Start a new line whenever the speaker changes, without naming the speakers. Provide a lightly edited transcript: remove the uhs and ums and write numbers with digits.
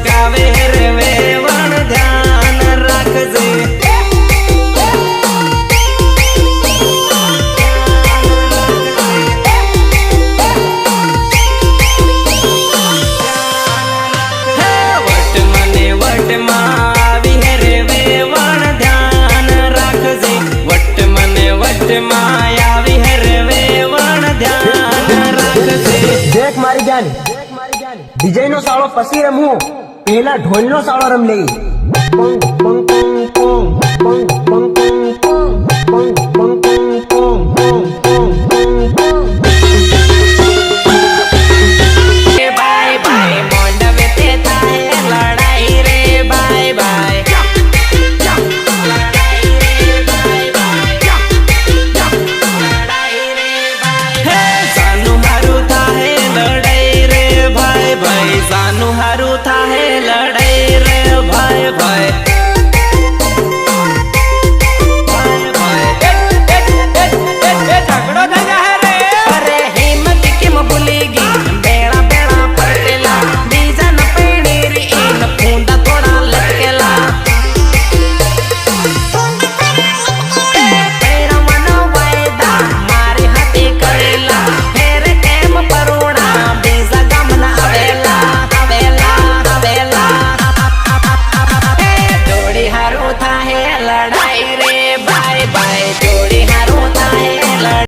સળકાવે રે વેવણ ધ્યાન રાખજે
દેખ મારી જાન વિજય નો સાળો પછી રમવું પેલા ઢોલ નો સાળો રમ લઈ પંગ પંગ પંગ પંગ પંગ પંગ